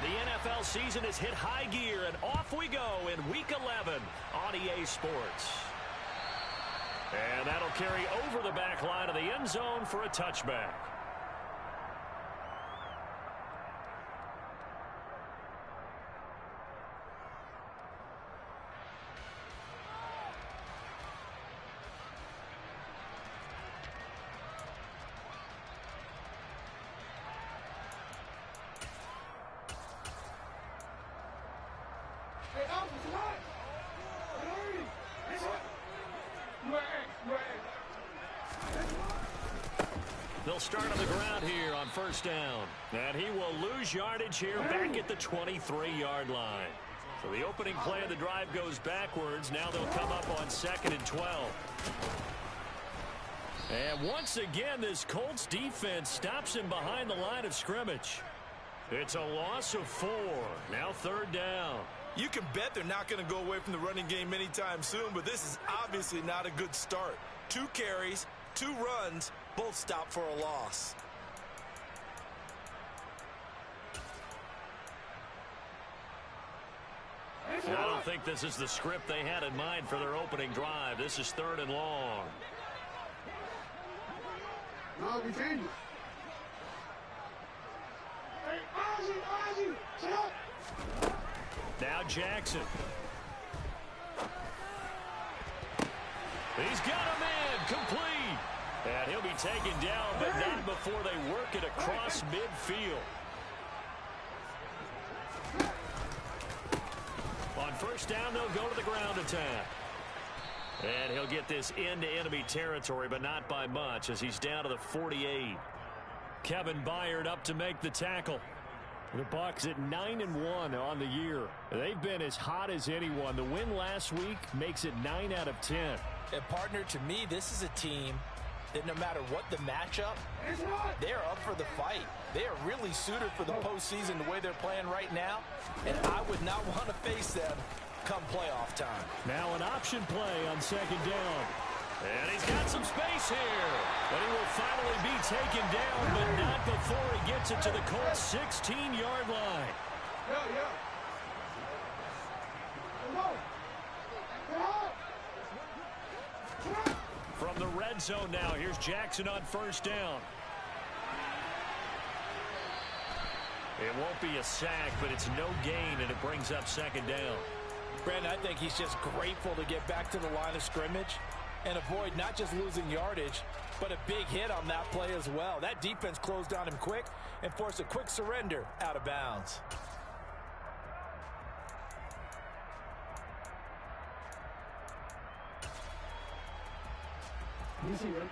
The NFL season has hit high gear, and off we go in Week 11 on EA Sports. And that'll carry over the back line of the end zone for a touchback. They'll start on the ground here on first down. And he will lose yardage here back at the 23-yard line. So the opening play of the drive goes backwards. Now they'll come up on 2nd and 12. And once again, this Colts defense stops him behind the line of scrimmage. It's a loss of 4. Now 3rd down. You can bet they're not going to go away from the running game anytime soon, but this is obviously not a good start. 2 carries, 2 runs, both stopped for a loss. I don't think this is the script they had in mind for their opening drive. This is 3rd and long. No, we changed it. Hey, Ozzy, shut up. Now Jackson. He's got a man complete. And he'll be taken down, but not before they work it across midfield. On first down, they'll go to the ground attack. And he'll get this into enemy territory, but not by much, as he's down to the 48. Kevin Byard up to make the tackle. The Bucs at 9-1 on the year. They've been as hot as anyone. The win last week makes it 9 out of 10. And partner, to me, this is a team that no matter what the matchup, they're up for the fight. They are really suited for the postseason the way they're playing right now, and I would not want to face them come playoff time. Now an option play on 2nd down. And he's got some space here. But he will finally be taken down, but not before he gets it to the Colts' 16-yard line. From the red zone now, here's Jackson on first down. It won't be a sack, but it's no gain, and it brings up 2nd down. Brandon, I think he's just grateful to get back to the line of scrimmage and avoid not just losing yardage, but a big hit on that play as well. That defense closed on him quick and forced a quick surrender out of bounds. Easy, right?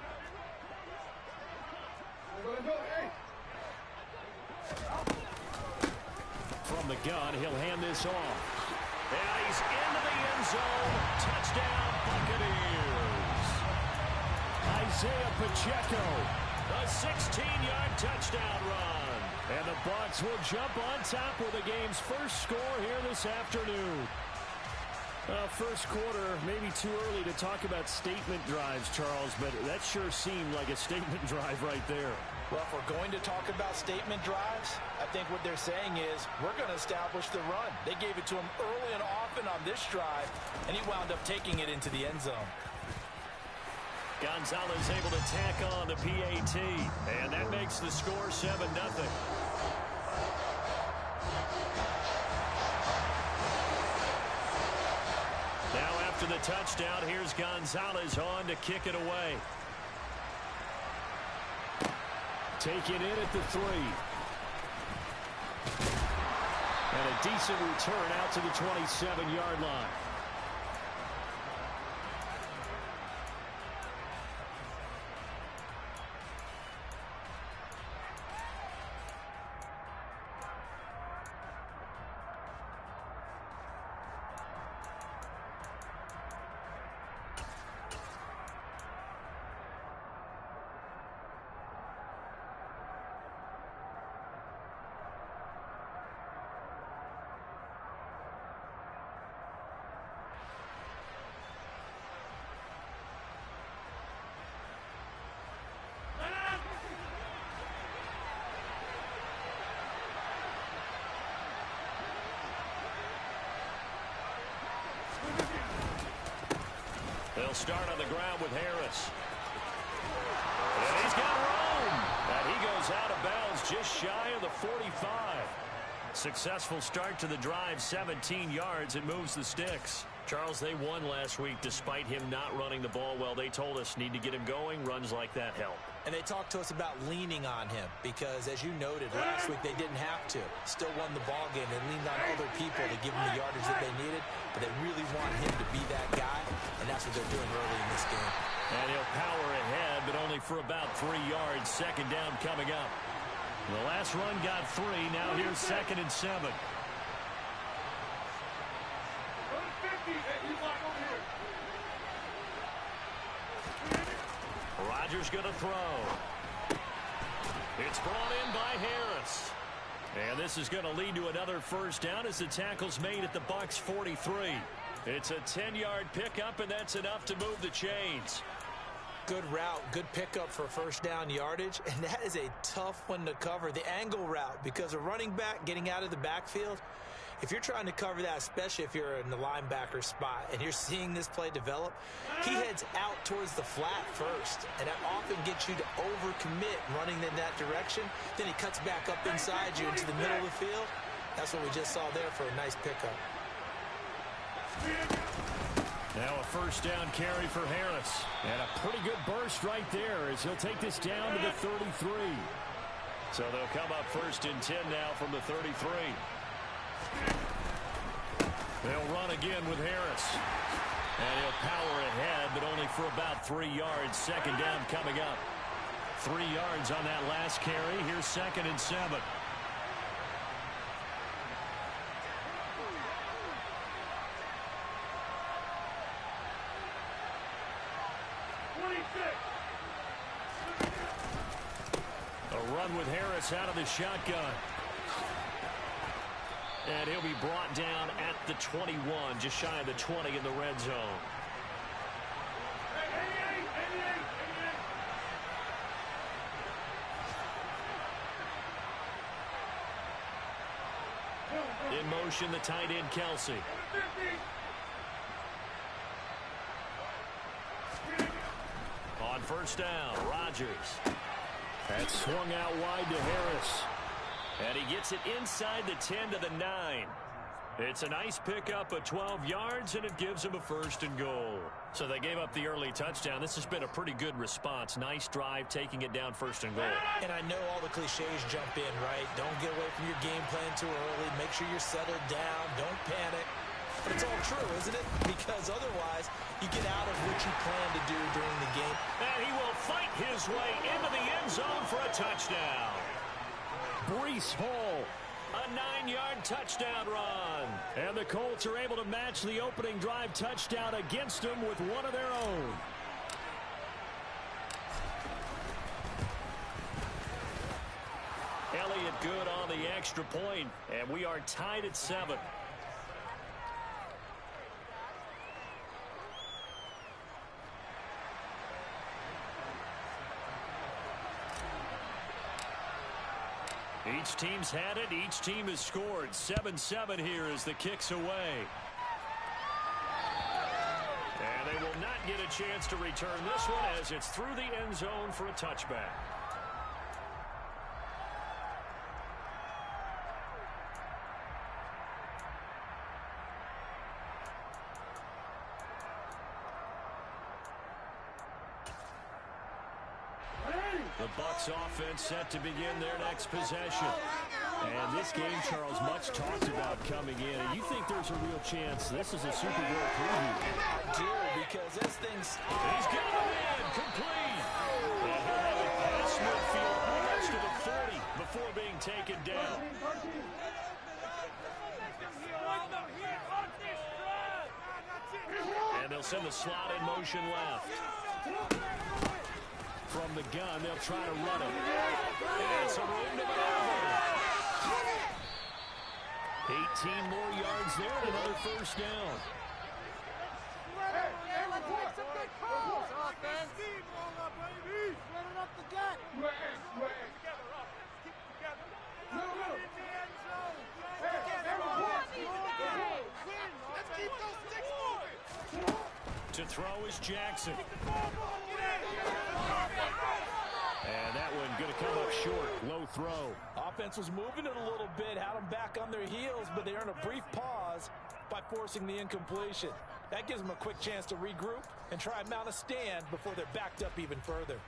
From the gun, he'll hand this off. And he's into the end zone. Touchdown, Buccaneers. Isaiah Pacheco, a 16-yard touchdown run. And the Bucs will jump on top with the game's first score here this afternoon. First quarter, maybe too early to talk about statement drives, Charles, but that sure seemed like a statement drive right there. Well, if we're going to talk about statement drives, I think what they're saying is we're going to establish the run. They gave it to him early and often on this drive, and he wound up taking it into the end zone. Gonzalez able to tack on the PAT, and that makes the score 7-0. Now after the touchdown, here's Gonzalez on to kick it away. Taken in at the 3. And a decent return out to the 27-yard line. start on the ground with Harris. And he's got room. And he goes out of bounds just shy of the 45. Successful start to the drive, 17 yards. It moves the sticks. Charles, they won last week despite him not running the ball well. They told us need to get him going. Runs like that help. And they talked to us about leaning on him because, as you noted, last week they didn't have to. Still won the ball game. They leaned on other people to give them the yardage that they needed, but they really want him to be that guy, and that's what they're doing early in this game. And he'll power ahead, but only for about 3 yards. Second down coming up. The last run got 3. Now here's 2nd and 7. Rodgers going to throw. It's brought in by Harris. And this is going to lead to another first down as the tackle's made at the Bucs 43. It's a 10-yard pickup, and that's enough to move the chains. Good route, good pickup for first down yardage, and that is a tough one to cover, the angle route, because a running back getting out of the backfield, if you're trying to cover that, especially if you're in the linebacker spot and you're seeing this play develop, he heads out towards the flat first, and that often gets you to overcommit running in that direction. Then he cuts back up inside you into the middle of the field. That's what we just saw there for a nice pickup. Now a first down carry for Harris. And a pretty good burst right there as he'll take this down to the 33. So they'll come up 1st and 10 now from the 33. They'll run again with Harris. And he'll power ahead, but only for about 3 yards. Second down coming up. 3 yards on that last carry. Here's 2nd and 7. A run with Harris out of the shotgun. And he'll be brought down at the 21, just shy of the 20 in the red zone. In motion, the tight end, Kelsey. On first down, Rodgers. That swung out wide to Harris. And he gets it inside the 10 to the 9. It's a nice pickup of 12 yards, and it gives him a 1st and goal. So they gave up the early touchdown. This has been a pretty good response. Nice drive, taking it down 1st and goal. And I know all the cliches jump in, right? Don't get away from your game plan too early. Make sure you're settled down. Don't panic. But it's all true, isn't it? Because otherwise, you get out of what you plan to do during the game. And he will fight his way into the end zone for a touchdown. Breece Hall, a 9-yard touchdown run. And the Colts are able to match the opening drive touchdown against them with one of their own. Elliott good on the extra point, and we are tied at 7. Each team's had it. Each team has scored. 7-7 here as the kick's away. And they will not get a chance to return this one as it's through the end zone for a touchback. The Bucs offense set to begin their next possession. And this game, Charles, much talked about coming in. And you think there's a real chance this is a Super Bowl preview? I do, because this thing's... He's got him in, complete. And he'll have it past midfield almost to the 40 before being taken down. And they'll send the slot in motion left. From the gun, they'll try to run it. And some room to maneuver. 18 more yards there and another first down. To throw is Jackson. And that one going to come up short. Low throw. Offense was moving it a little bit, had them back on their heels, but they earned a brief pause by forcing the incompletion. That gives them a quick chance to regroup and try and mount a stand before they're backed up even further.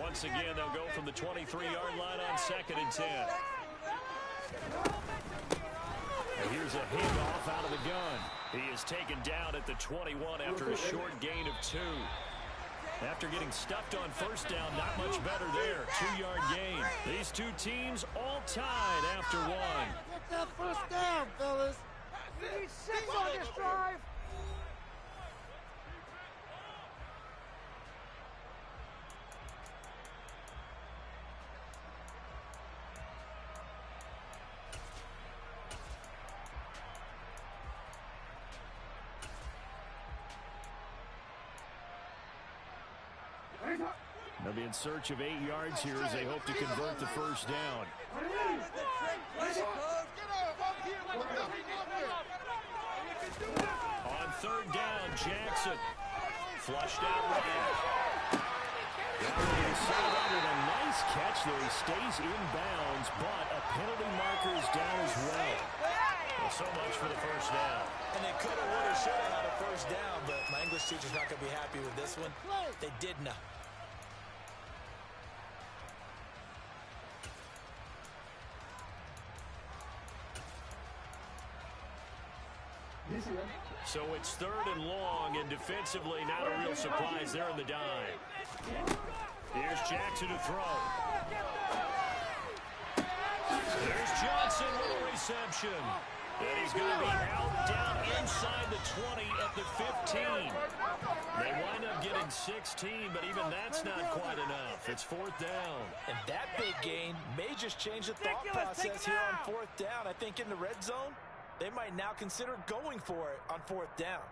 Once again, they'll go from the 23-yard line on 2nd and 10. And here's a handoff out of the gun. He is taken down at the 21 after a short gain of 2. After getting stuffed on first down, not much better there. 2-yard gain. These two teams all tied after 1. Get that first down, fellas. We need 6 on this drive. They'll be in search of 8 yards here as they hope to convert the first down. On 3rd down, Jackson. Flushed out right. A nice catch there. He stays in bounds, but a penalty marker is down as well. Well, so much for the first down. And they could have, would have, should have had a first down, but my English teacher's not going to be happy with this one. They did not. So it's 3rd and long, and defensively not a real surprise there in the dime. Here's Jackson to throw. There's Johnson with a reception. And he's going to be out down inside the 20 at the 15. They wind up getting 16, but even that's not quite enough. It's 4th down. And that big gain may just change the thought process here on 4th down. I think in the red zone, they might now consider going for it on 4th down.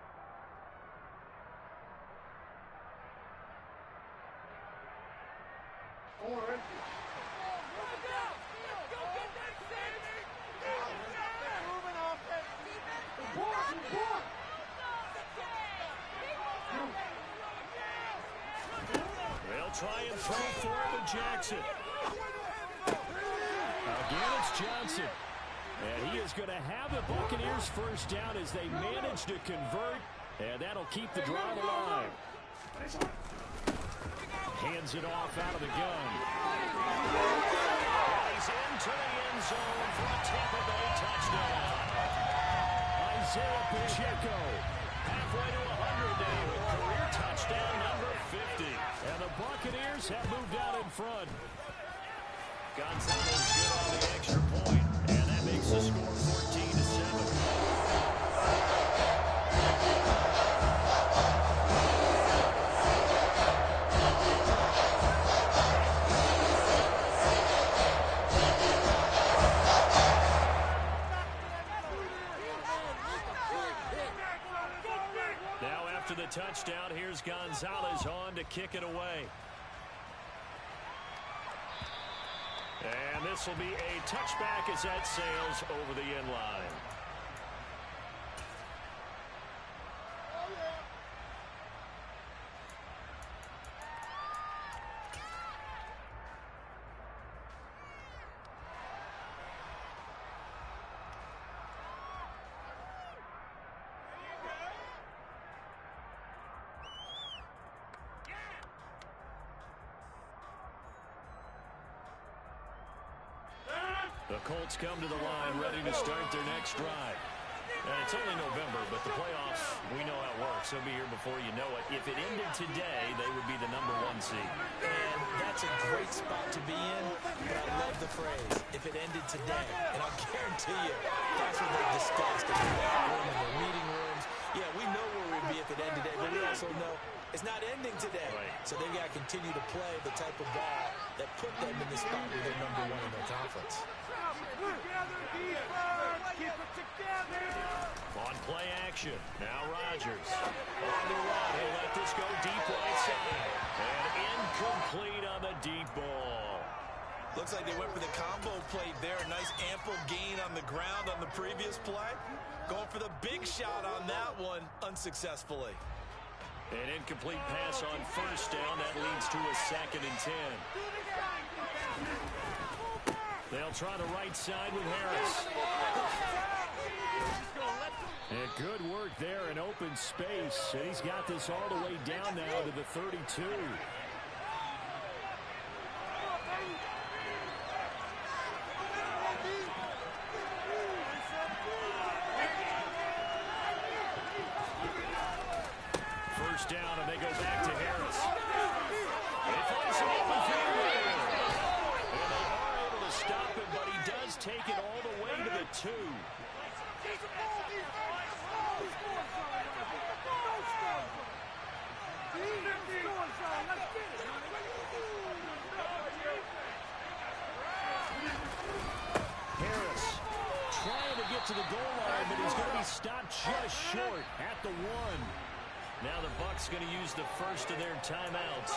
They'll try and throw for it with Jackson. Again, it's Johnson. And he is going to have the Buccaneers first down as they manage to convert. And that'll keep the drive alive. Hands it off out of the gun. And he's into the end zone for a Tampa Bay touchdown. Isaiah Pacheco halfway to 100 now with career touchdown number 50. And the Buccaneers have moved out in front. Gonzalez good on the extra point. And that makes the score 14-7. Now after the touchdown, here's Gonzalez on to kick it away. And this will be a touchback as that sails over the end line. The Colts come to the line ready to start their next drive. And it's only November, but the playoffs, we know how it works. They'll be here before you know it. If it ended today, they would be the #1 seed. And that's a great spot to be in, but I love the phrase, if it ended today. And I'll guarantee you, that's what they've discussed in the locker room, in the meeting rooms. Yeah, we know where we'd be if it ended today, but we also know it's not ending today. Right. So they've got to continue to play the type of ball that put them in the spot where they're #1 in their conference. On play action, now Rodgers. On the run, he'll let this go deep right side. And incomplete on the deep ball. Looks like they went for the combo play there. Nice ample gain on the ground on the previous play. Going for the big shot on that one unsuccessfully. An incomplete pass on first down. That leads to a 2nd and 10. They'll try the right side with Harris. And good work there in open space. And he's got this all the way down now to the 32. First down, and they go back to Harris. They find some open field there. And they are able to stop him, but he does take it all the way to the 2. Harris trying to get to the goal line, but he's going to be stopped just short at the 1. Now the Bucs going to use the first of their timeouts.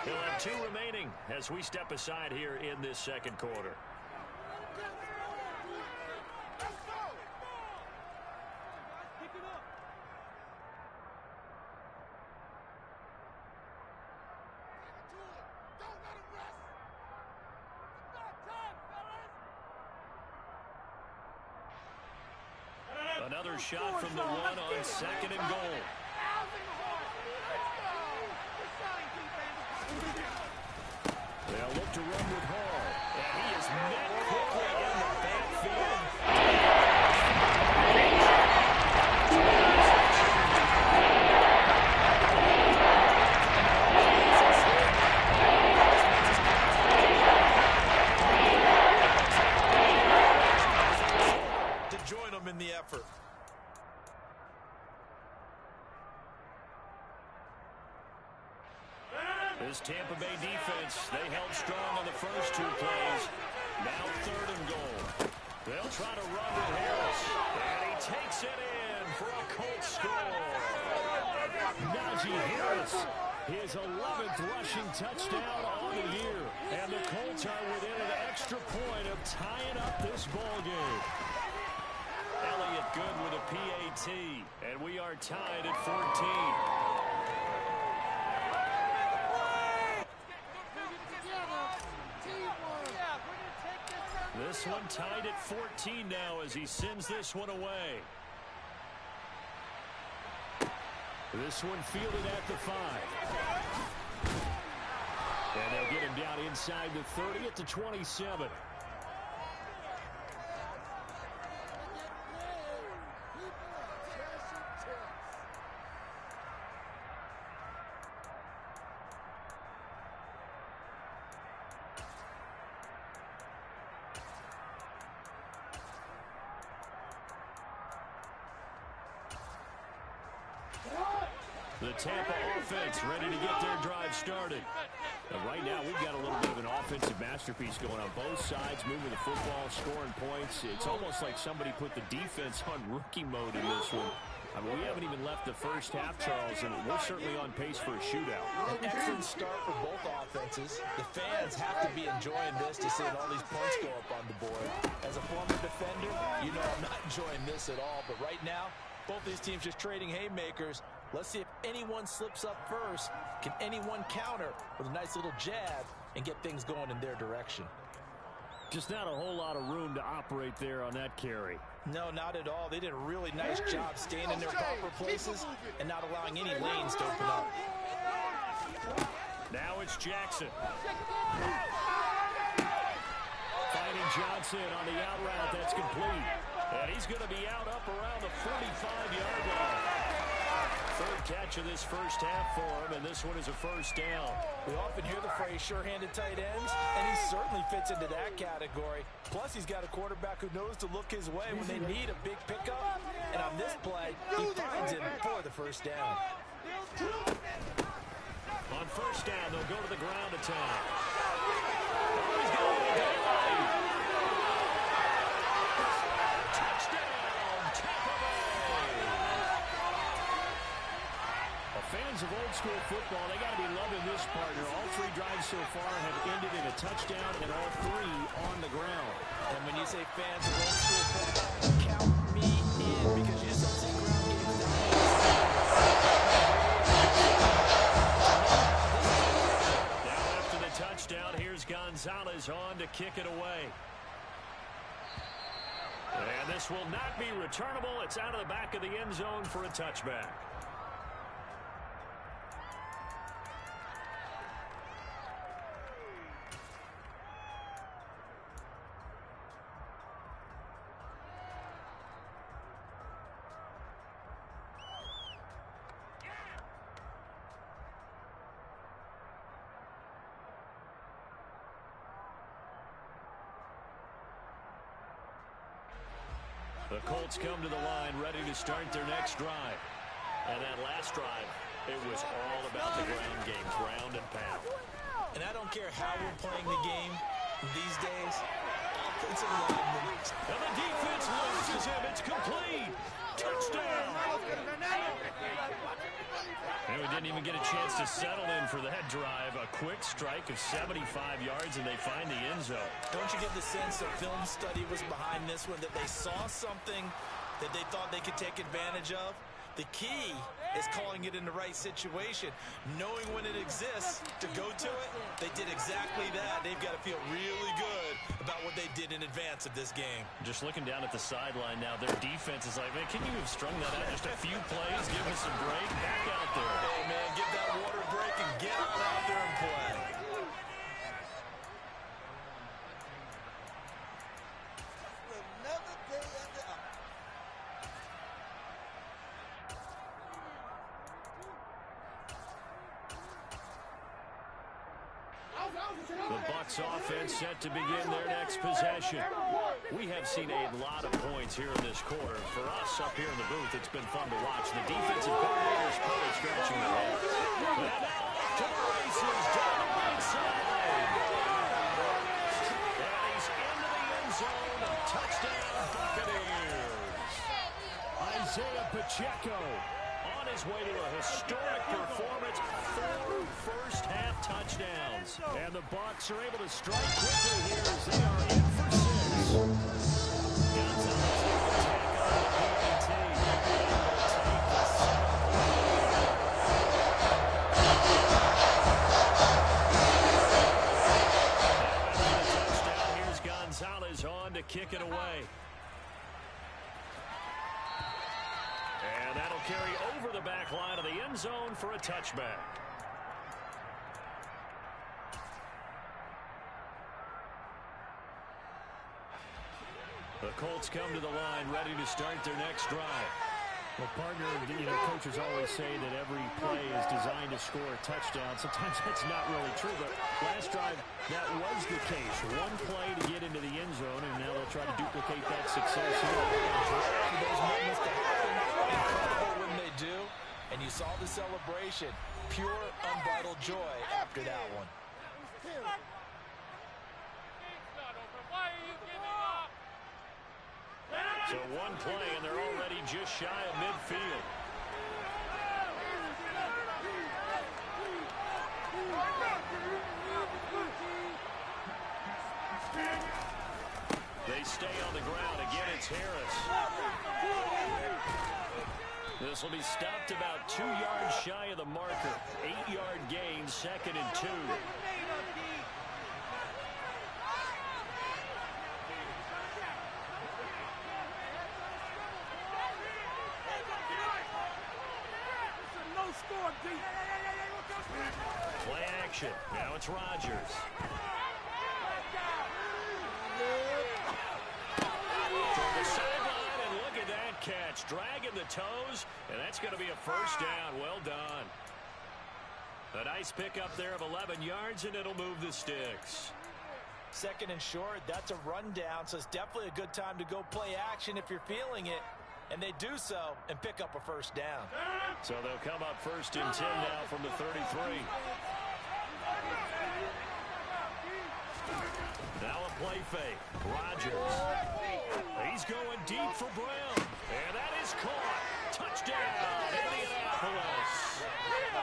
They'll have 2 remaining as we step aside here in this 2nd quarter. Another shot from the 1 on 2nd and goal. They'll look to run with Hall. And he is met quickly in the backfield. To join them in the effort. This Tampa Bay defense, they held strong on the first 2 plays. Now 3rd and goal. They'll try to run with Harris. And he takes it in for a Colts score. Najee Harris, his 11th rushing touchdown on the year. And the Colts are within an extra point of tying up this ball game. Elliott good with a PAT. And we are tied at 14. This one tied at 14 now as he sends this one away. This one fielded at the 5. And they'll get him down inside the 30 at the 27. The Tampa offense ready to get their drive started. And right now, we've got a little bit of an offensive masterpiece going on both sides, moving the football, scoring points. It's almost like somebody put the defense on rookie mode in this one. I mean, we haven't even left the first half, Charles, and we're certainly on pace for a shootout. An excellent start for both offenses. The fans have to be enjoying this to see all these points go up on the board. As a former defender, you know I'm not enjoying this at all. But right now, both these teams just trading haymakers. Let's see if anyone slips up first. Can anyone counter with a nice little jab and get things going in their direction? Just not a whole lot of room to operate there on that carry. No, not at all. They did a really nice job staying in their proper places and not allowing any lanes to open up. Now it's Jackson. Finding Johnson on the out route. That's complete. And he's going to be out up around the 45-yard line. Third catch of this first half for him, and this one is a first down. We often hear the phrase sure-handed tight ends, and he certainly fits into that category. Plus, he's got a quarterback who knows to look his way when they need a big pickup. And on this play, he finds him for the first down. On first down, they'll go to the ground attack. Oh, he's going to the line. Touchdown, Tampa Bay. A fans of old school football, they got to be loving this partner. All 3 drives so far have ended in a touchdown, and all 3 on the ground. And when you say fans of old school football, count me in, because you just don't see ground games down there. Now after the touchdown, here's Gonzalez on to kick it away. And this will not be returnable. It's out of the back of the end zone for a touchback. The Colts come to the line ready to start their next drive. And that last drive, it was all about the ground game, ground and pound. And I don't care how we're playing the game these days. Offensive linemen. And the defense loses him. It's complete. Touchdown. And we didn't even get a chance to settle in for that drive. A quick strike of 75 yards, and they find the end zone. Don't you get the sense that film study was behind this one, that they saw something that they thought they could take advantage of? The key is calling it in the right situation, knowing when it exists to go to it. They did exactly that. They've got to feel really good about what they did in advance of this game. Just looking down at the sideline now, their defense is like, man, can you have strung that out just a few plays? Give us a break. Back out there. Hey, man, give that water break and get on out there and play. Another day at the office. The Bucs offense set to begin their next possession. We have seen a lot of points here in this quarter. For us up here in the booth, it's been fun to watch. The defensive coordinators probably scratching their heads. And now off to the races down the right side. And he's into the end zone. Touchdown, Buccaneers. Isaiah Pacheco on his way to a historic performance. 4 first-half touchdowns. And the Bucs are able to strike quickly here as they are in for 6. Gonzalez able to tackle the PAT. Touchdown. Here's Gonzalez on to kick it away. And that'll carry over the back line of the end zone for a touchback. The Colts come to the line ready to start their next drive. Well, partner, coaches always say that every play is designed to score a touchdown. Sometimes that's not really true, but last drive, that was the case. One play to get into the end zone, and now they'll try to duplicate that success here. Those moments to happen, incredible when they do, and you saw the celebration. Pure, unbridled joy after that one. So one play, and they're already just shy of midfield. They stay on the ground. Again, it's Harris. This will be stopped about 2 yards shy of the marker. 8-yard gain, 2nd and 2. Play action. Now it's Rodgers. From the sideline, and look at that catch. Dragging the toes, and that's going to be a first down. Well done. A nice pickup there of 11 yards, and it'll move the sticks. 2nd and short, that's a rundown, so it's definitely a good time to go play action if you're feeling it. And they do so and pick up a first down. So they'll come up 1st and 10 now from the 33. Now a play fake. Rodgers. He's going deep for Brown. And that is caught. Touchdown, Indianapolis.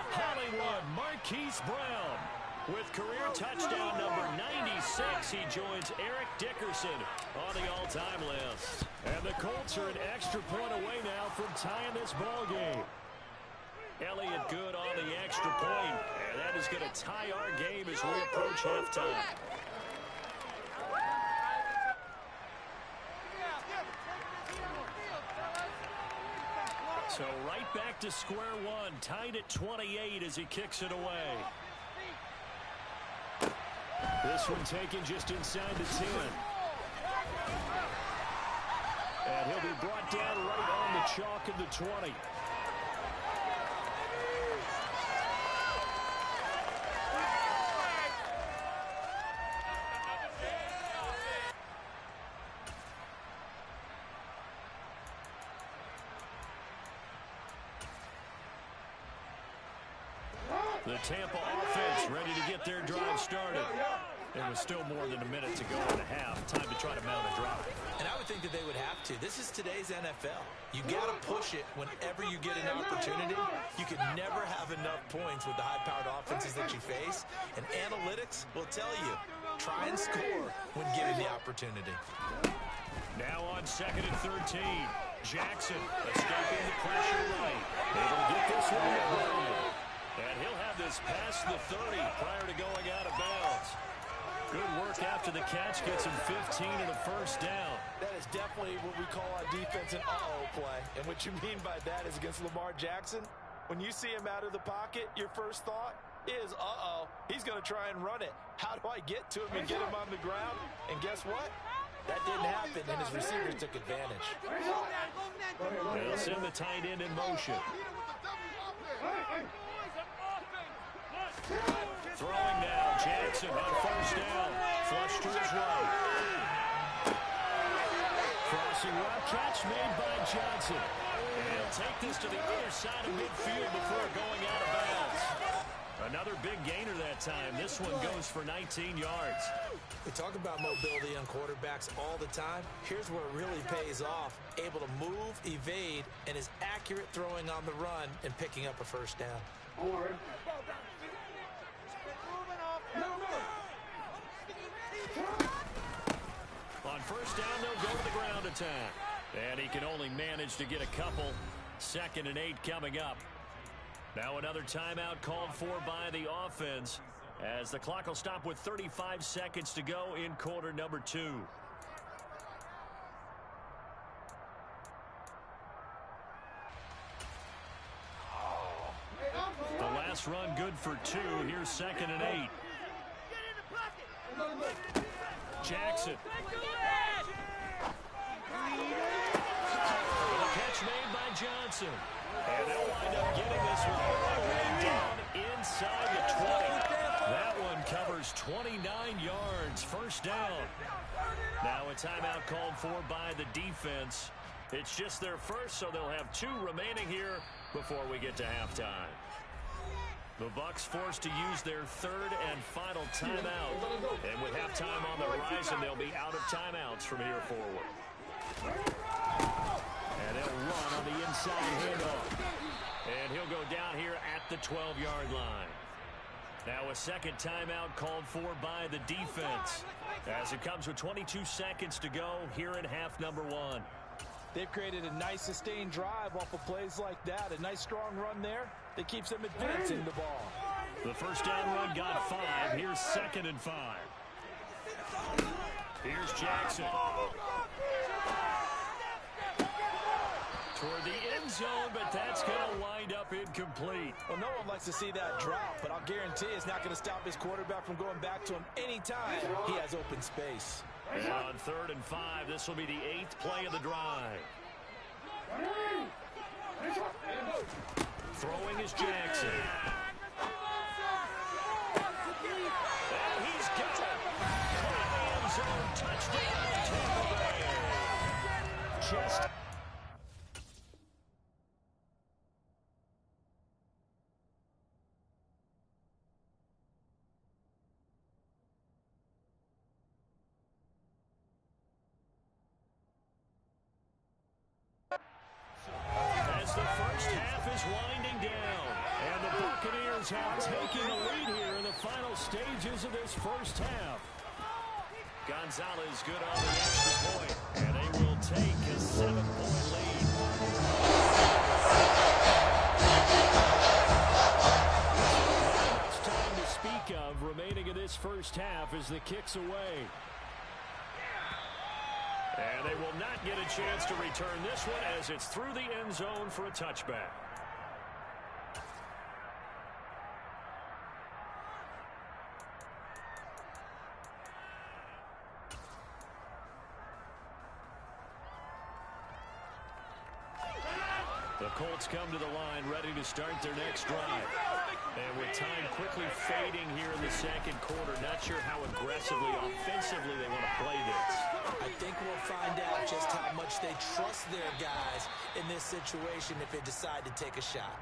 Hollywood, Marquise Brown. With career touchdown number 96, he joins Eric Dickerson on the all-time list. And the Colts are an extra point away now from tying this ball game. Elliott good on the extra point, and that is going to tie our game as we approach halftime. So right back to square one, tied at 28 as he kicks it away. This one taken just inside the 10. And he'll be brought down right on the chalk of the 20. The Tampa offense ready to get their drive started. There was still more than a minute to go in the half. Time to try to mount a drive. And I would think that they would have to. This is today's NFL. You got to push it whenever you get an opportunity. You can never have enough points with the high-powered offenses that you face. And analytics will tell you, try and score when given the opportunity. Now on 2nd and 13. Jackson escaping the pressure right. Able to get this one to Bryan. And he'll have this past the 30 prior to going out of bounds. Good work after the catch. Gets him 15 and a first down. That is definitely what we call on defense an uh-oh play. And what you mean by that is against Lamar Jackson, when you see him out of the pocket, your first thought is, uh-oh, he's going to try and run it. How do I get to him and get him on the ground? And guess what? That didn't happen, and his receivers took advantage. They'll send the tight end in motion. Throwing now, Jackson on first down. Flush to his right. Crossing route catch made by Johnson. And he'll take this to the other side of midfield before going out of bounds. Another big gainer that time. This one goes for 19 yards. We talk about mobility on quarterbacks all the time. Here's where it really pays off. Able to move, evade, and is accurate throwing on the run and picking up a first down. On first down, they'll go to the ground attack. And he can only manage to get a couple. 2nd and 8 coming up. Now another timeout called for by the offense as the clock will stop with 35 seconds to go in quarter number 2. The last run good for 2. Here's 2nd and 8. Jackson. The catch made by Johnson. And they'll wind up getting this one all the way down inside the 20. That one covers 29 yards. First down. Now a timeout called for by the defense. It's just their first, so they'll have 2 remaining here before we get to halftime. The Bucs forced to use their 3rd and final timeout. And with halftime on the horizon, they'll be out of timeouts from here forward. And they'll run on the inside handoff. And he'll go down here at the 12-yard line. Now a second timeout called for by the defense as it comes with 22 seconds to go here in half number 1. They've created a nice sustained drive off of plays like that. A nice strong run there that keeps them advancing the ball. The first down run got 5. Here's 2nd and 5. Here's Jackson. Toward the end zone, but that's going to wind up incomplete. Well, no one likes to see that drop, but I'll guarantee it's not going to stop his quarterback from going back to him anytime he has open space. And on 3rd and 5, this will be the 8th play of the drive. Throwing is Jackson. And he's got it. Caught in the end zone. Touchdown, Tampa Bay. Just... As the first half is winding down, and the Buccaneers Broncos have taken the lead here in the final stages of this first half. Gonzalez good on the extra point, and they will take a 7-point lead. Not much time to speak of remaining in this first half as the kick's away. And they will not get a chance to return this one as it's through the end zone for a touchback. The Colts come to the line ready to start their next drive. And with time quickly fading here in the second quarter, not sure how aggressively, offensively they want to play this. I think we'll find out just how much they trust their guys in this situation if they decide to take a shot.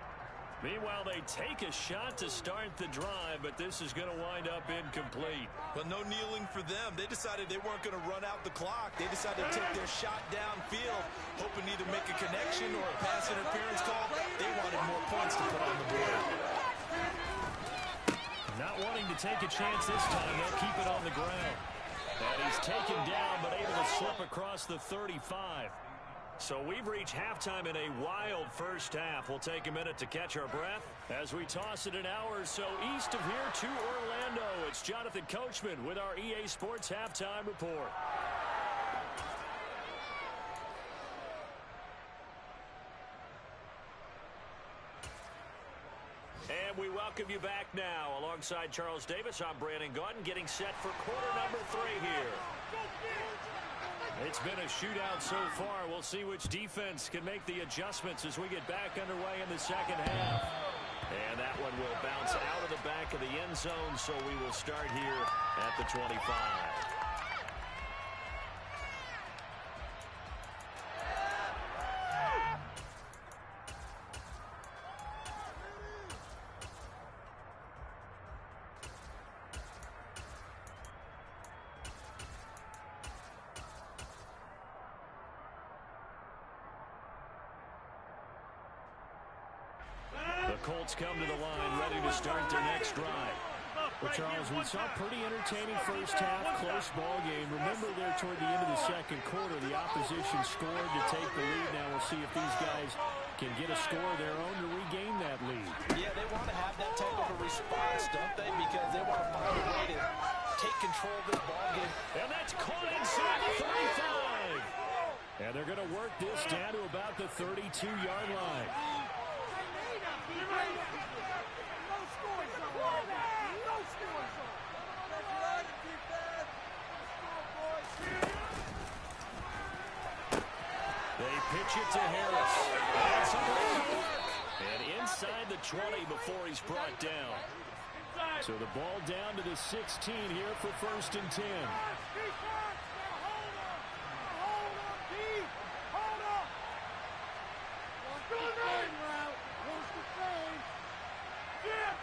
Meanwhile, they take a shot to start the drive, but this is going to wind up incomplete. But no kneeling for them. They decided they weren't going to run out the clock. They decided to take their shot downfield, hoping to either make a connection or a pass interference call. They wanted more points to put on the board. Not wanting to take a chance this time, they'll keep it on the ground. And he's taken down, but able to slip across the 35. So we've reached halftime in a wild first half. We'll take a minute to catch our breath as we toss it an hour or so east of here to Orlando. It's Jonathan Coachman with our EA Sports Halftime Report. And we welcome you back now. Alongside Charles Davis, I'm Brandon Gaudin, getting set for quarter number 3 here. It's been a shootout so far. We'll see which defense can make the adjustments as we get back underway in the second half. And that one will bounce out of the back of the end zone, so we will start here at the 25. Colts come to the line, ready to start their next drive. Well, Charles, we saw a pretty entertaining first half, close ball game. Remember there toward the end of the second quarter, the opposition scored to take the lead. Now we'll see if these guys can get a score of their own to regain that lead. Yeah, they want to have that type of a response, don't they? Because they want to find a way to take control of this ball game. And that's caught inside the 35. And they're going to work this down to about the 32-yard line. They pitch it to Harris. And inside the 20 before he's brought down. So the ball down to the 16 here for 1st and 10.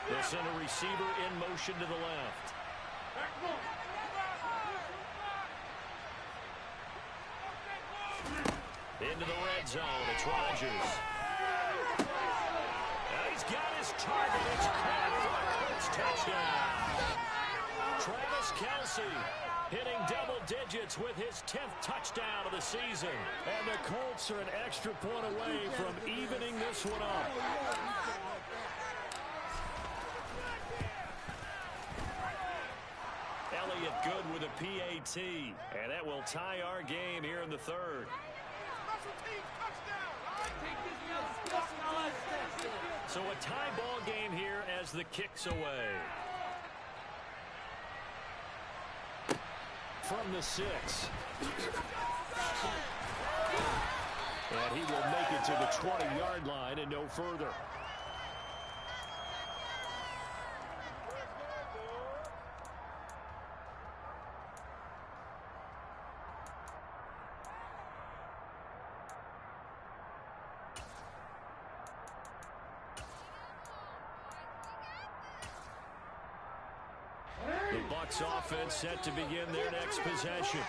They'll send a receiver in motion to the left. Into the red zone. It's Rodgers. Now he's got his target. It's caught for a Colts touchdown. Travis Kelce hitting double digits with his 10th touchdown of the season. And the Colts are an extra point away from evening this one up. Elliott good with a PAT. And that will tie our game here in the third. So a tie ball game here as the kick's away. From the 6. And he will make it to the 20-yard line and no further. The Bucs offense set to begin their next possession.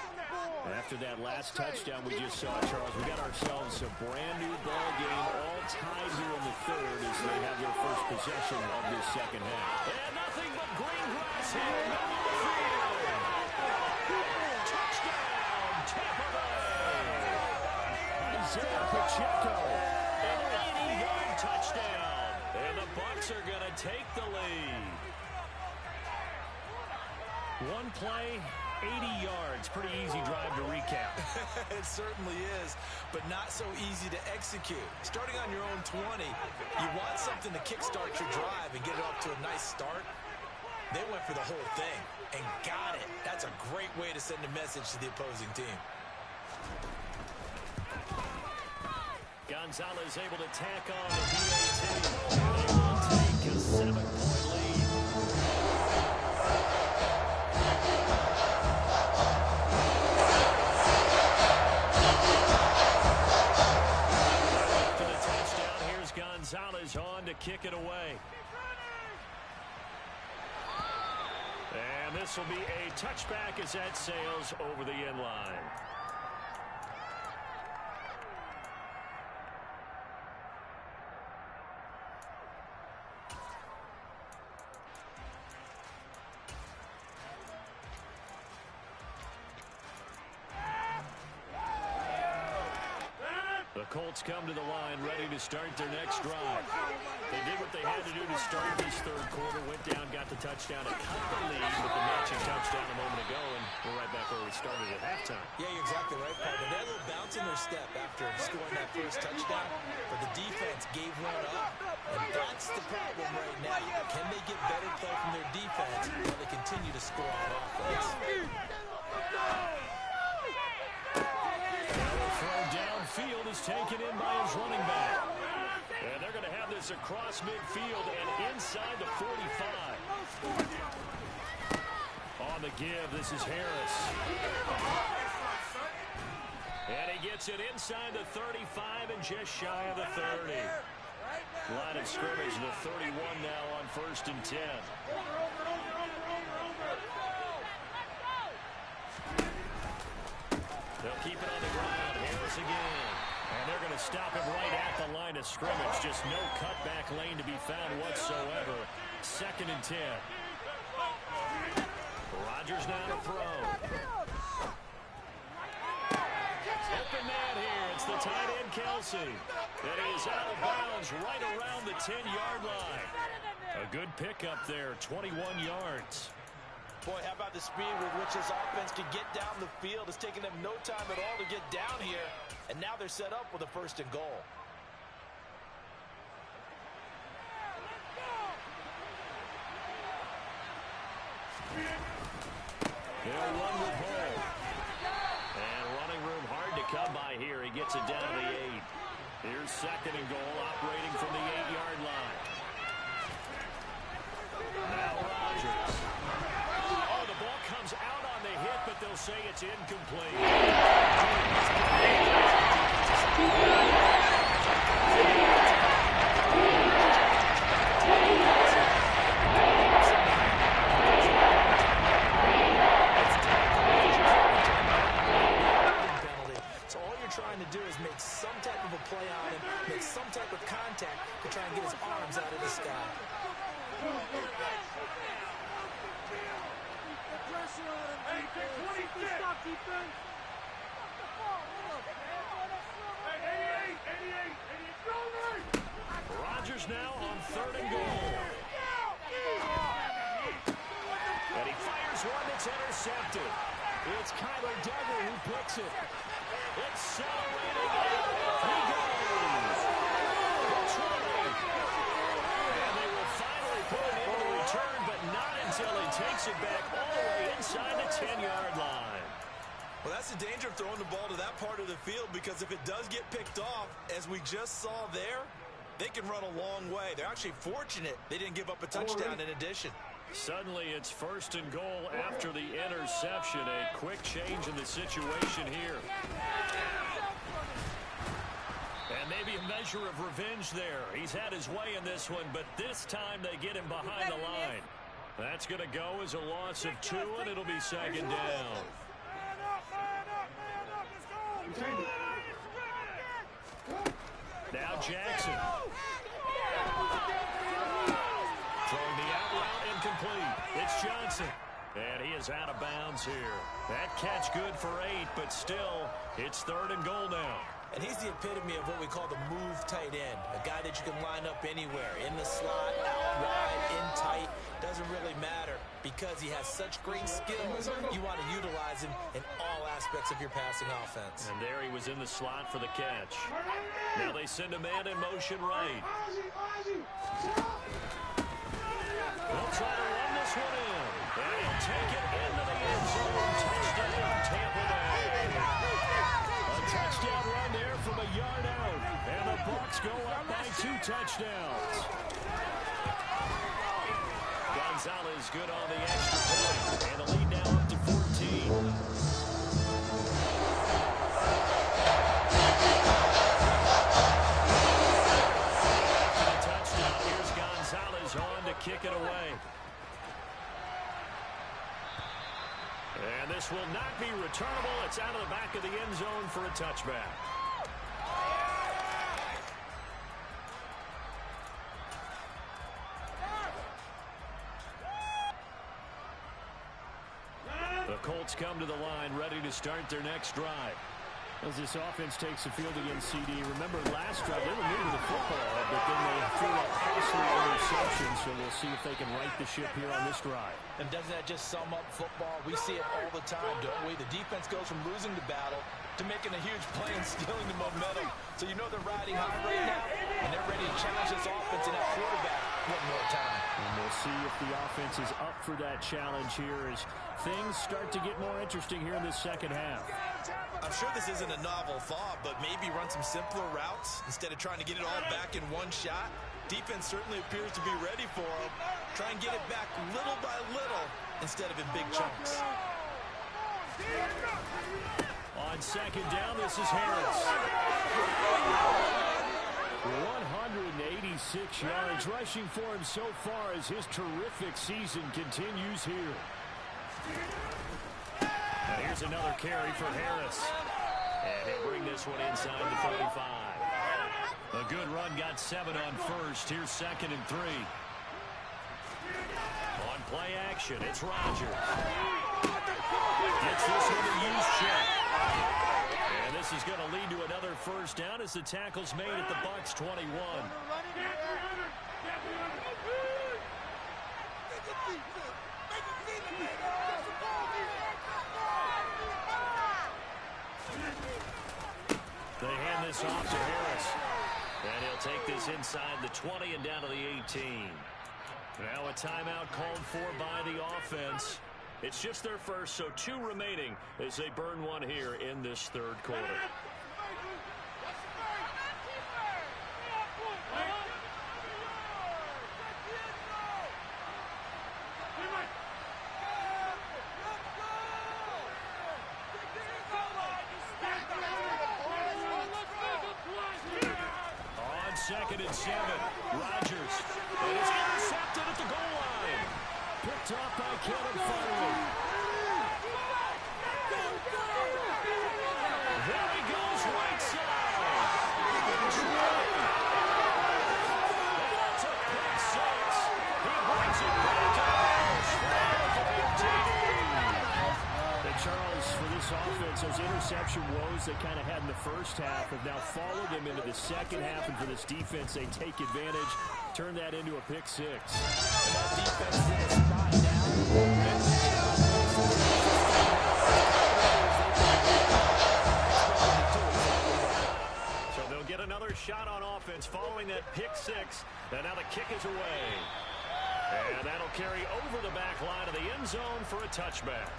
After that last touchdown we just saw, Charles, we got ourselves a brand new ball game, all tied here in the third as they have their first possession of this second half. And nothing but green grass here in the middle of the field. Touchdown, Tampa Bay. Isaiah Pacheco, an 80-yard touchdown. And the Bucs are going to take the lead. One play, 80 yards. Pretty easy drive to recap. It certainly is, but not so easy to execute. Starting on your own 20, you want something to kickstart your drive and get it off to a nice start. They went for the whole thing and got it. That's a great way to send a message to the opposing team. Gonzalez able to tack on the BAT. They will take a 7-point lead. After the touchdown, here's Gonzalez on to kick it away. And this will be a touchback as that sails over the end line. The Colts come to the line ready to start their next drive. They did what they had to do to start this third quarter, went down, got the touchdown, and cut the lead with the matching touchdown a moment ago, and we're right back where we started at halftime. Yeah, you're exactly right, Paul. They had a little bounce in their step after scoring that first touchdown, but the defense gave one up, and that's the problem right now. Can they get better play from their defense while they continue to score on offense? Downfield is taken in by his running back. And they're going to have this across midfield and inside the 45. On the give, this is Harris. And he gets it inside the 35 and just shy of the 30. Line of scrimmage, the 31 now on 1st and 10. They'll keep it on the ground. Harris again. And they're going to stop him right at the line of scrimmage. Just no cutback lane to be found whatsoever. 2nd and 10. Rodgers now to throw. Open man here. It's the tight end, Kelsey. And he's out of bounds right around the 10-yard line. A good pickup there, 21 yards. Boy, how about the speed with which this offense can get down the field? It's taken them no time at all to get down here, and now they're set up with a 1st and goal. They'll run with Hall. And running room hard to come by here. He gets it down to the 8. Here's 2nd and goal, operating from the 8-yard line. Now Rodgers. Comes out on the hit, but they'll say it's incomplete. So all you're trying to do is make some type of a play on him, make some type of contact to try and get his arms out of the sky. Rodgers now on 3rd and goal. And he fires one that's intercepted. It's Kyler Duggar who picks it. Accelerating, and he goes. And they will finally put it into the return, but not until he takes it back all the way inside the 10-yard line. Well, that's the danger of throwing the ball to that part of the field, because if it does get picked off, as we just saw there, they can run a long way. They're actually fortunate they didn't give up a touchdown in addition. Suddenly it's 1st and goal after the interception. A quick change in the situation here. And maybe a measure of revenge there. He's had his way in this one, but this time they get him behind the line. That's going to go as a loss of 2, and it'll be 2nd down. Now Jackson. Throwing the out route incomplete. It's Johnson. And he is out of bounds here. That catch good for 8, but still, it's 3rd and goal now. And he's the epitome of what we call the move tight end. A guy that you can line up anywhere. In the slot, out wide, in tight. Doesn't really matter because he has such great skills. You want to utilize him in all aspects of your passing offense. And there he was in the slot for the catch. Now they send a man in motion right. They'll try to run this one in. And he'll take it into the end zone. Touchdown, Tampa Bay. A touchdown run there from a yard out. And the Bucs go up by 2 touchdowns. Gonzalez good on the extra point. And the lead now up to 14. After the touchdown, here's Gonzalez on to kick it away. And this will not be returnable. It's out of the back of the end zone for a touchback. The Colts come to the line, ready to start their next drive. As this offense takes the field against CD, remember last drive they were moving the football, but then they threw a costly interception, so we'll see if they can right the ship here on this drive. And doesn't that just sum up football? We see it all the time, don't we? The defense goes from losing the battle to making a huge play and stealing the momentum. So you know they're riding high right now, and they're ready to challenge this offense and that quarterback one more time. And we'll see if the offense is up for that challenge here as things start to get more interesting here in the second half. I'm sure this isn't a novel thought, but maybe run some simpler routes instead of trying to get it all back in one shot. Defense certainly appears to be ready for them. Try and get it back little by little instead of in big chunks. On second down, this is Harris. 186 yards rushing for him so far as his terrific season continues here. And here's another carry for Harris. And he'll bring this one inside the 45. A good run, got 7 on first. Here's 2nd and 3. On play action, it's Rodgers. Gets this one to use check. And this is going to lead to another first down as the tackle's made at the Bucs 21. They hand this off to Harris. And he'll take this inside the 20 and down to the 18. Now a timeout called for by the offense. It's just their first, so 2 remaining as they burn one here in this 3rd quarter. On 2nd and 7, Rodgers. And it's intercepted at the goal line. Picked up by Kevin Farley. There he goes, right side. That's a pick 6. He brings it back to the house. Charles, for this offense, those interception woes they kind of had in the first half have now followed them into the second half, and for this defense, they take advantage, turn that into a pick 6. That defense is in a spot now. So they'll get another shot on offense following that pick 6, and now the kick is away. And that'll carry over the back line of the end zone for a touchback.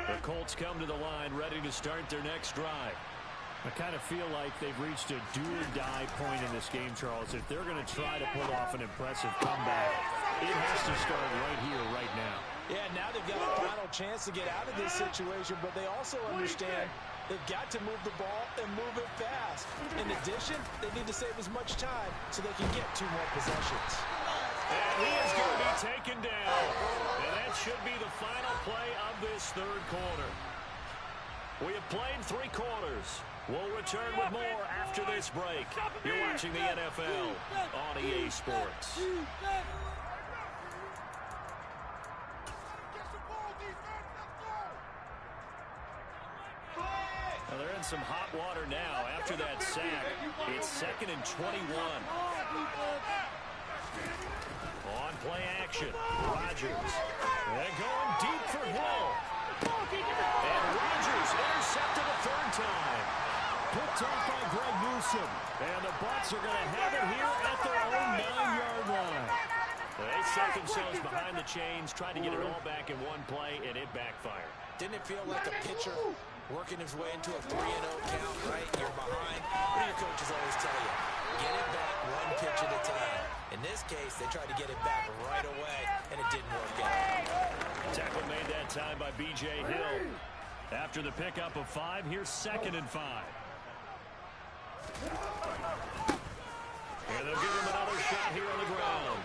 The Colts come to the line ready to start their next drive. I kind of feel like they've reached a do-or-die point in this game, Charles. If they're going to try to pull off an impressive comeback, it has to start right here, right now. Yeah, now they've got a final chance to get out of this situation, but they also understand They've got to move the ball and move it fast. In addition, they need to save as much time so they can get 2 more possessions. And he is going to be taken down. And that should be the final play of this third quarter. We have played 3 quarters. We'll return with more after this break. You're watching the NFL on EA Sports. Well, they're in some hot water now after that sack. It's 2nd and 21. On play action, Rodgers. And going deep for Hill. And Rodgers intercepted a 3rd time. Picked off by Greg Newsome. And the Bucs are going to have it here at their own 9-yard line. They set themselves behind the chains, trying to get it all back in one play, and it backfired. Didn't it feel like a pitcher working his way into a 3-0 count, right? You're behind. What do your coaches always tell you? Get it back 1 pitch at a time. In this case, they tried to get it back right away, and it didn't work out. Tackle made that time by B.J. Hill. After the pickup of 5, here's 2nd and 5. And they'll give him another shot here on the ground.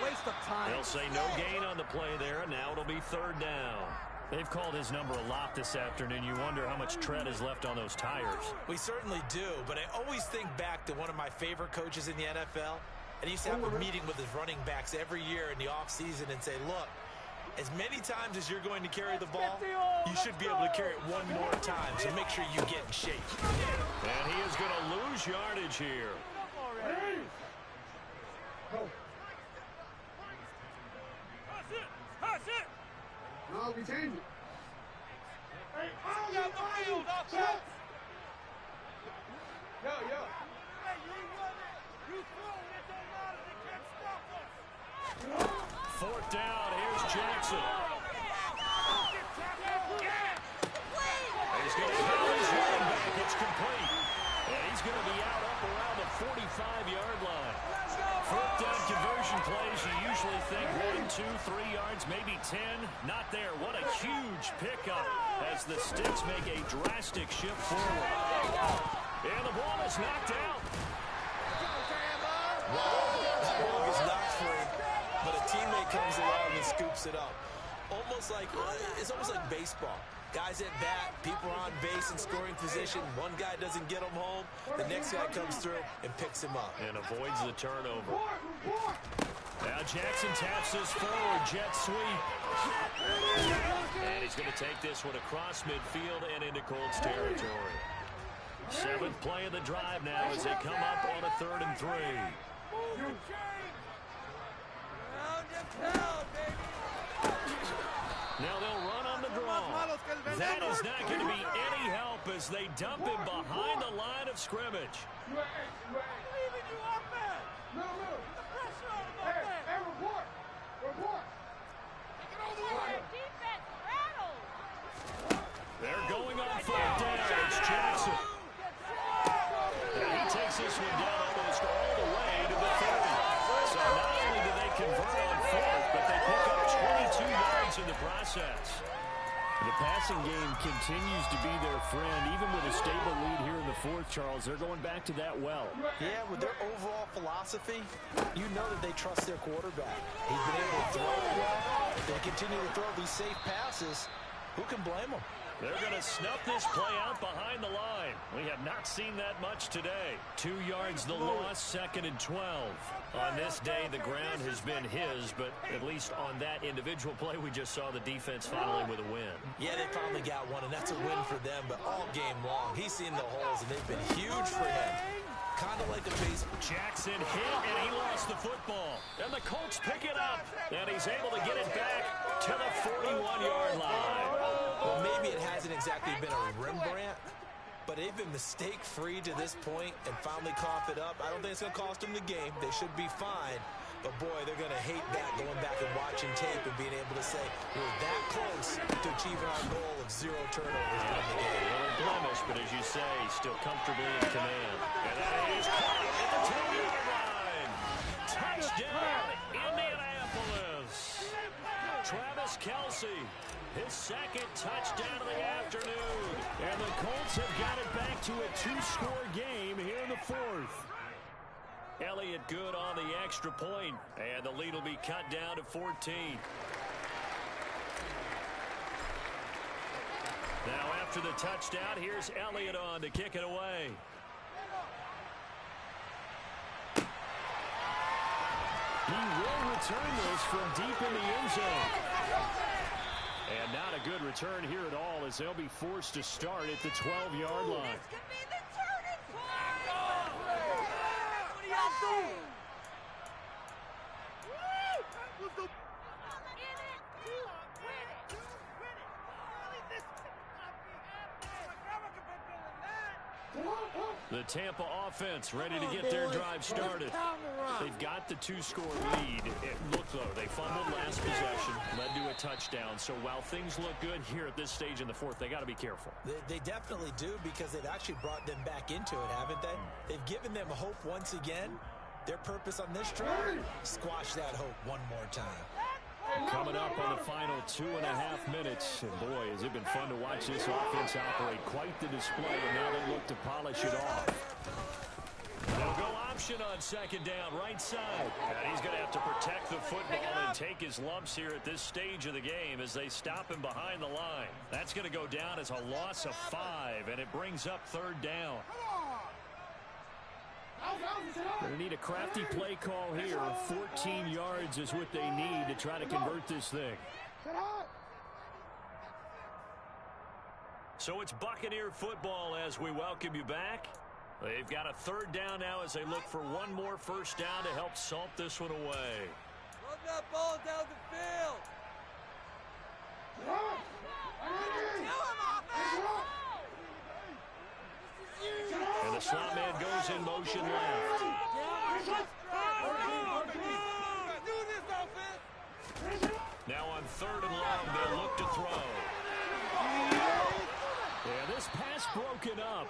Waste of time. They'll say no gain on the play there, and now it'll be 3rd down. They've called his number a lot this afternoon. You wonder how much tread is left on those tires. We certainly do, but I always think back to one of my favorite coaches in the NFL. And he used to have a meeting with his running backs every year in the offseason and say, look, as many times as you're going to carry the ball, you should be able to carry it 1 more time, so make sure you get in shape. And he is going to lose yardage here. That's it. No, we change it. Hey, out the field, offense. Yo. Hey, you run it. You throw it. It don't matter. They can't stop us. 4th down. Here's Jackson. He's going to foul his running back. It's complete. And he's going to be out up around the 45-yard line. 4th down conversion plays, you usually think 1, 2, 3 yards, maybe 10. Not there. What a huge pickup as the Sticks make a drastic shift forward. And the ball is knocked out. That ball gets knocked free, but a teammate comes along and scoops it up. It's almost like baseball. Guys at bat, people are on base in scoring position. One guy doesn't get him home. The next guy comes through and picks him up. And avoids the turnover. Now Jackson taps this forward, jet sweep. And he's going to take this one across midfield and into Colts territory. 7th play of the drive now as they come up on a 3rd and 3. Now they'll run on the draw. That is not going to be any help as they dump him behind the line of scrimmage. They're going on 4th down. It's Jackson. And he takes this one down almost all the way to the 30. So not only do they convert on 4th, but they pick up 22 yards in the process. The passing game continues to be their friend. Even with a stable lead here in the 4th, Charles, they're going back to that well. Yeah, with their overall philosophy, you know that they trust their quarterback. He's been able to throw it well. If they continue to throw these safe passes, who can blame them? They're going to snuff this play out behind the line. We have not seen that much today. 2 yards the loss, 2nd and 12. On this day, the ground has been his, but at least on that individual play, we just saw the defense finally with a win. Yeah, they finally got one, and that's a win for them, but all game long, he's seen the holes, and they've been huge for him. Kind of like a baseball. Jackson hit, and he lost the football. And the Colts pick it up, and he's able to get it back to the 41-yard line. Well, maybe it hasn't exactly been a Rembrandt, but they've been mistake-free to this point and finally cough it up. I don't think it's going to cost them the game. They should be fine. But, boy, they're going to hate that going back and watching tape and being able to say we're that close to achieving our goal of 0 turnovers during the game. A little blemish, but as you say, still comfortably in command. And that is caught at the 10-yard line. Touchdown, Indianapolis. Travis Kelce, his second touchdown of the afternoon. And the Colts have got it back to a 2-score game here in the fourth. Elliott good on the extra point, and the lead will be cut down to 14. Now after the touchdown, here's Elliott on to kick it away. He will return this from deep in the end zone. And not a good return here at all, as they'll be forced to start at the 12-yard line. This could be the turning point. What are y'all doing? Woo! In it to win it. Win it. Really, this cannot be happening. America been doing that. The Tampa offense ready to get their drive started. They've got the 2-score lead. It looked, though, they fumbled last possession, led to a touchdown. So while things look good here at this stage in the fourth, they got to be careful. They definitely do, because they've actually brought them back into it, haven't they? They've given them hope once again. Their purpose on this drive, squash that hope one more time. Coming up on the final 2.5 minutes. And boy, has it been fun to watch this offense operate. Quite the display, and now they look to polish it off. They'll go option on second down, right side. And he's going to have to protect the football and take his lumps here at this stage of the game as they stop him behind the line. That's going to go down as a loss of 5, and it brings up third down. Going to need a crafty play call here. 14 yards is what they need to try to convert this thing. So it's Buccaneer football as we welcome you back. They've got a third down now as they look for one more first down to help salt this one away. Run that ball down the field. And the slot man goes in motion left. Now on third and long, they'll look to throw. And this pass broken up.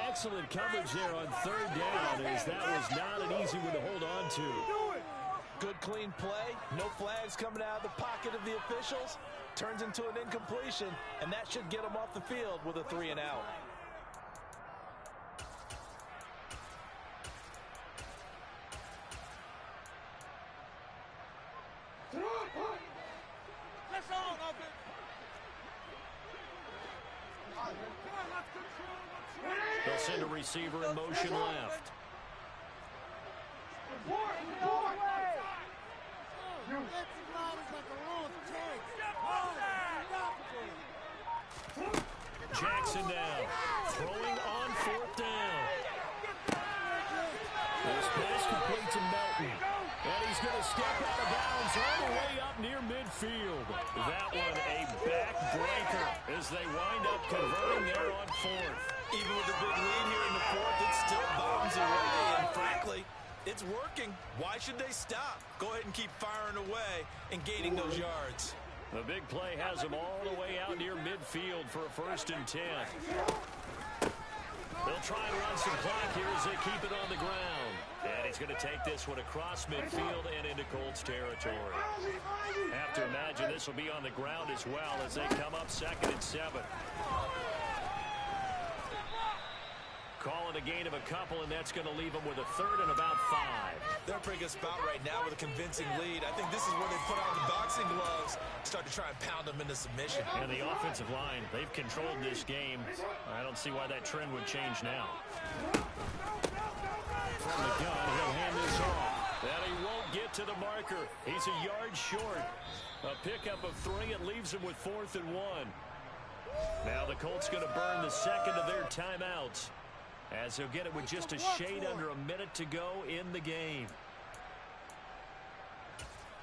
Excellent coverage there on third down, as that was not an easy one to hold on to. Good clean play. No flags coming out of the pocket of the officials. Turns into an incompletion, and that should get them off the field with a 3-and-out. They'll send a receiver in motion left. Jackson now throwing on fourth down. This pass complete to Melton. And he's going to step out of bounds all the way up near midfield. That one a backbreaker as they wind up converting there on fourth. Even with the big lead here in the fourth, it still bombs away. And frankly, it's working. Why should they stop? Go ahead and keep firing away and gaining those yards. The big play has them all the way out near midfield for a 1st and 10. They'll try and run some clock here as they keep it on the ground. And he's going to take this one across midfield and into Colts territory. Have to imagine this will be on the ground as well as they come up 2nd and 7. Call it a gain of a couple, and that's going to leave them with a 3rd and about 5. They're in a pretty good spot right now with a convincing lead. I think this is where they put on the boxing gloves, start to try and pound them into submission. And the offensive line, they've controlled this game. I don't see why that trend would change now. From the gun, he'll hand this off. And he won't get to the marker. He's a yard short. A pickup of 3. It leaves him with 4th and 1. Now the Colts going to burn the second of their timeouts, as they'll get it with just a shade under a minute to go in the game.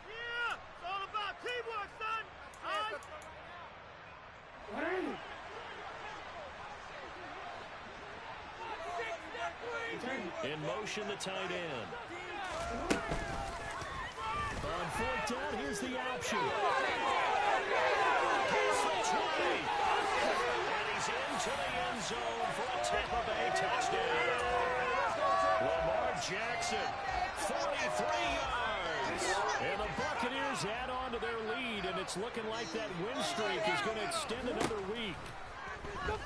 Yeah, it's all about teamwork, son. In motion, the tight end. On 4th down, here's the option. Here's the 20. And he's into the end zone for a Tampa Bay touchdown. Lamar Jackson, 43 yards. And the Buccaneers add on to their lead, and it's looking like that win streak is going to extend another week. And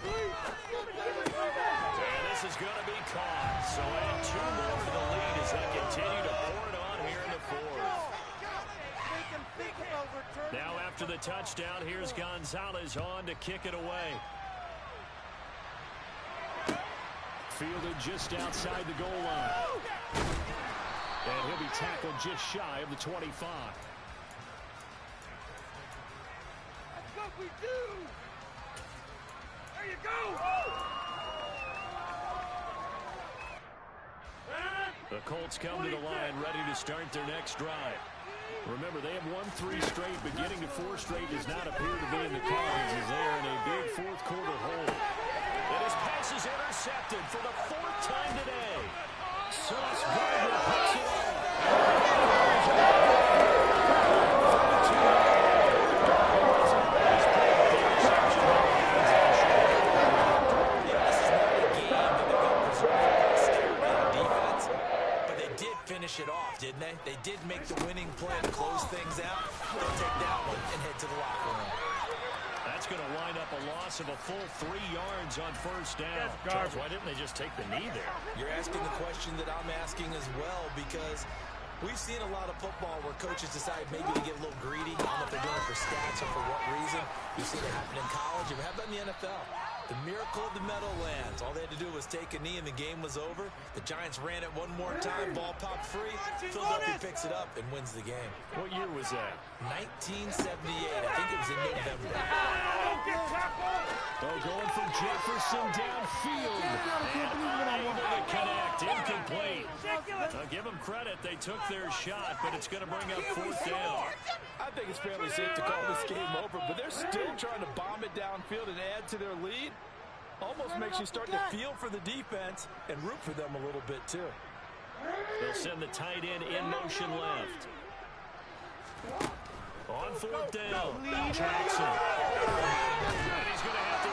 this is going to be caught. So add 2 more to the lead as they continue to pour it on here in the fourth. Now after the touchdown, here's Gonzalez on to kick it away. Fielded just outside the goal line. And he'll be tackled just shy of the 25. That's what we do. There you go. The Colts come to the line ready to start their next drive. Remember, they have won 3 straight. Beginning to 4 straight does not appear to be in the cards as they are in a big fourth quarter hole. And his pass is intercepted for the 4th time today. Sauce Gardner puts it on. Finish it off, didn't they? They did make the winning play to close things out. They'll take that one and head to the locker room. That's going to wind up a loss of a full 3 yards on first down. Charles, why didn't they just take the knee there? You're asking the question that I'm asking as well, because we've seen a lot of football where coaches decide maybe to get a little greedy. I don't know if they're doing it for stats or for what reason. You've seen it happen in college. How about in the NFL? The miracle of the Meadowlands. All they had to do was take a knee and the game was over. The Giants ran it one more time. Ball popped free. Philadelphia picks it up and wins the game. What year was that? 1978. I think it was in November. Oh, going for Jefferson downfield. And unable to connect. Incomplete. I'll give them credit. They took their shot, but it's going to bring up 4th down. I think it's fairly safe to call this game over, but they're still trying to bomb it downfield and add to their lead. Almost makes you start to feel for the defense and root for them a little bit, too. They'll send the tight end in motion left. On 4th down, Jackson. And he's going to have to